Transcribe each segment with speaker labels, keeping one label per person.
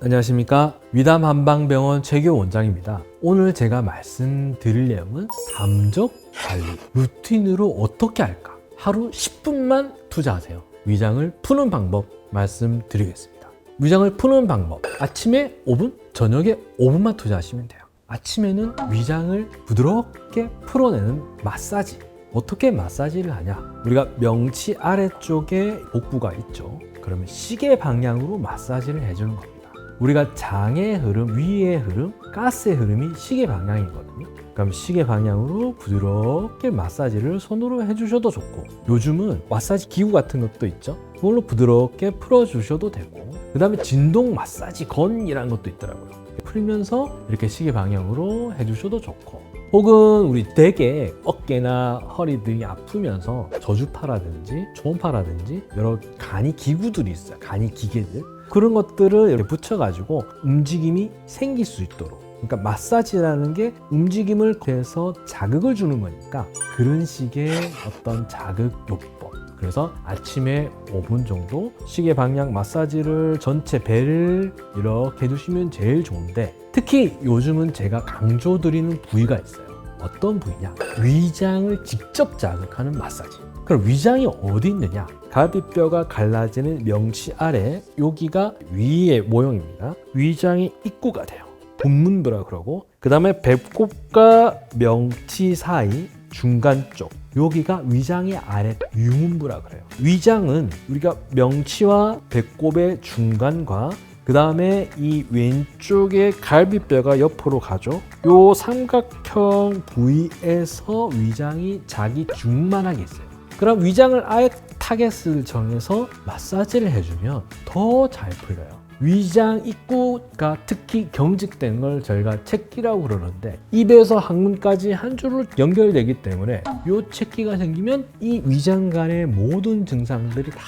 Speaker 1: 안녕하십니까. 위담 한방병원 최교 원장입니다. 오늘 제가 말씀드릴 내용은 담적 관리 루틴으로 어떻게 할까? 하루 10분만 투자하세요. 위장을 푸는 방법 말씀드리겠습니다. 위장을 푸는 방법, 아침에 5분, 저녁에 5분만 투자하시면 돼요. 아침에는 위장을 부드럽게 풀어내는 마사지. 어떻게 마사지를 하냐? 우리가 명치 아래쪽에 복부가 있죠. 그러면 시계 방향으로 마사지를 해주는 겁니다. 우리가 장의 흐름, 위의 흐름, 가스의 흐름이 시계 방향이거든요. 그럼 시계 방향으로 부드럽게 마사지를 손으로 해주셔도 좋고, 요즘은 마사지 기구 같은 것도 있죠. 그걸로 부드럽게 풀어주셔도 되고, 그 다음에 진동 마사지 건이라는 것도 있더라고요. 풀면서 이렇게 시계 방향으로 해주셔도 좋고, 혹은 우리 되게 어깨나 허리 등이 아프면서 저주파라든지 초음파라든지 여러 간이 기구들이 있어요. 간이 기계들. 그런 것들을 이렇게 붙여가지고 움직임이 생길 수 있도록. 그러니까 마사지라는 게 움직임을 해서 자극을 주는 거니까 그런 식의 어떤 자극 요법. 그래서 아침에 5분 정도 시계 방향 마사지를 전체 배를 이렇게 해주시면 제일 좋은데, 특히 요즘은 제가 강조드리는 부위가 있어요. 어떤 부위냐? 위장을 직접 자극하는 마사지. 그럼 위장이 어디 있느냐? 갈비뼈가 갈라지는 명치 아래, 여기가 위의 모형입니다. 위장의 입구가 돼요. 분문부라 그러고, 그 다음에 배꼽과 명치 사이 중간 쪽, 여기가 위장의 아래 유문부라 그래요. 위장은 우리가 명치와 배꼽의 중간과 그 다음에 이 왼쪽에 갈비뼈가 옆으로 가죠. 요 삼각형 부위에서 위장이 자기 중만하게 있어요. 그럼 위장을 아예 타겟을 정해서 마사지를 해주면 더 잘 풀려요. 위장 입구가 특히 경직된 걸 저희가 채끼라고 그러는데, 입에서 항문까지 한 줄로 연결되기 때문에 이 채끼가 생기면 이 위장 간의 모든 증상들이 다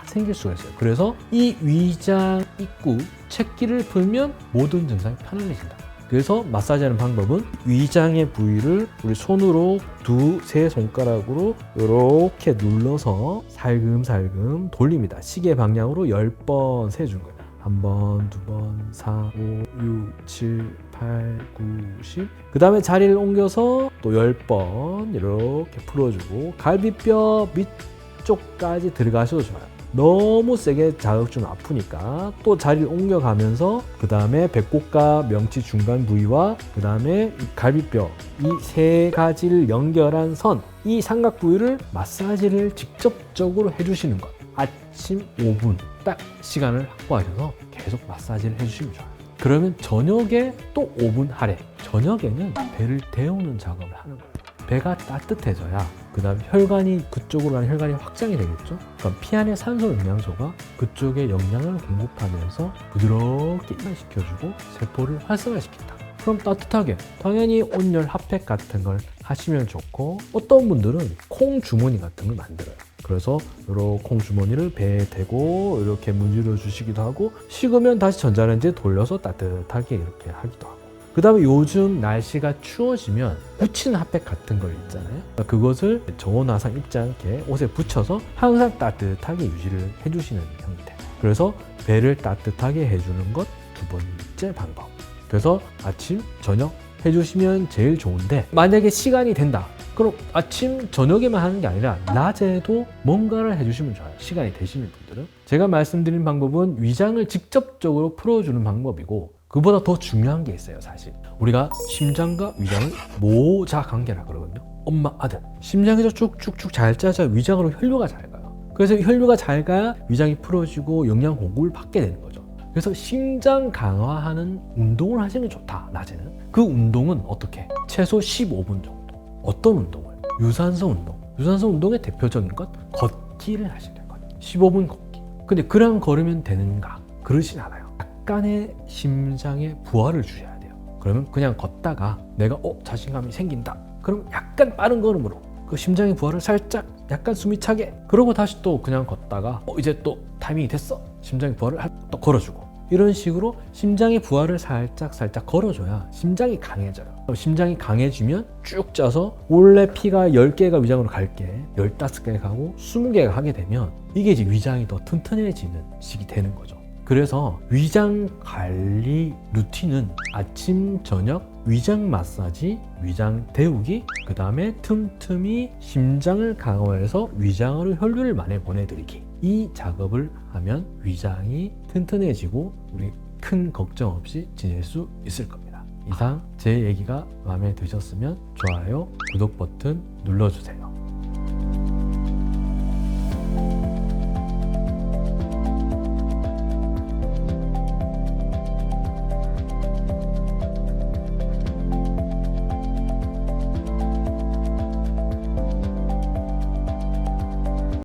Speaker 1: 생길 수가 있어요. 그래서 이 위장 입구 채끼를 풀면 모든 증상이 편안해진다. 그래서 마사지하는 방법은 위장의 부위를 우리 손으로 두세 손가락으로 이렇게 눌러서 살금살금 돌립니다. 시계 방향으로 10번 세준 거예요. 1번, 2번, 4, 5, 6, 7, 8, 9, 10. 그 다음에 자리를 옮겨서 또 10번 이렇게 풀어주고, 갈비뼈 밑쪽까지 들어가셔도 좋아요. 너무 세게 자극 주면 아프니까 또 자리를 옮겨가면서, 그 다음에 배꼽과 명치 중간 부위와 그 다음에 갈비뼈, 이 세 가지를 연결한 선, 이 삼각 부위를 마사지를 직접적으로 해주시는 것. 아침 5분 딱 시간을 확보하셔서 계속 마사지를 해주시면 좋아요. 그러면 저녁에 또 5분 할애. 저녁에는 배를 데우는 작업을 하는 거예요. 배가 따뜻해져야 그 다음 혈관이, 그쪽으로 가는 혈관이 확장이 되겠죠. 그럼 피 안에 산소 영양소가 그쪽에 영양을 공급하면서 부드럽게 이완시켜주고 세포를 활성화시킨다. 그럼 따뜻하게, 당연히 온열 핫팩 같은 걸 하시면 좋고, 어떤 분들은 콩 주머니 같은 걸 만들어요. 그래서 이런 콩 주머니를 배에 대고 이렇게 문질러 주시기도 하고, 식으면 다시 전자레인지에 돌려서 따뜻하게 이렇게 하기도 하고, 그 다음에 요즘 날씨가 추워지면 붙이는 핫팩 같은 거 있잖아요. 그것을 저온 화상 입지 않게 옷에 붙여서 항상 따뜻하게 유지를 해주시는 형태. 그래서 배를 따뜻하게 해주는 것 두 번째 방법. 그래서 아침, 저녁 해주시면 제일 좋은데, 만약에 시간이 된다. 그럼 아침, 저녁에만 하는 게 아니라 낮에도 뭔가를 해주시면 좋아요. 시간이 되시는 분들은. 제가 말씀드린 방법은 위장을 직접적으로 풀어주는 방법이고, 그보다 더 중요한 게 있어요. 사실 우리가 심장과 위장을 모자 관계라 그러거든요. 엄마, 아들. 심장에서 쭉쭉쭉 잘 짜자 위장으로 혈류가 잘 가요. 그래서 혈류가 잘 가야 위장이 풀어지고 영양 공급을 받게 되는 거죠. 그래서 심장 강화하는 운동을 하시는 게 좋다. 낮에는. 그 운동은 어떻게? 최소 15분 정도. 어떤 운동을? 유산소 운동. 유산소 운동의 대표적인 것, 걷기를 하시는 거예요. 15분 걷기. 근데 그냥 걸으면 되는가? 그러진 않아요. 약간의 심장에 부하를 주셔야 돼요. 그러면 그냥 걷다가 내가 자신감이 생긴다. 그럼 약간 빠른 걸음으로 그 심장의 부하를 살짝 약간 숨이 차게, 그러고 다시 또 그냥 걷다가 이제 또 타이밍이 됐어. 심장의 부하를 또 걸어주고, 이런 식으로 심장의 부하를 살짝 걸어줘야 심장이 강해져요. 심장이 강해지면 쭉 짜서 원래 피가 10개가 위장으로 갈 게 15개가 가고 20개가 하게 되면 이게 이제 위장이 더 튼튼해지는 식이 되는 거죠. 그래서 위장 관리 루틴은 아침, 저녁 위장 마사지, 위장 데우기, 그 다음에 틈틈이 심장을 강화해서 위장으로 혈류를 많이 보내드리기. 이 작업을 하면 위장이 튼튼해지고 우리 큰 걱정 없이 지낼 수 있을 겁니다. 이상 제 얘기가 마음에 드셨으면 좋아요, 구독 버튼 눌러주세요.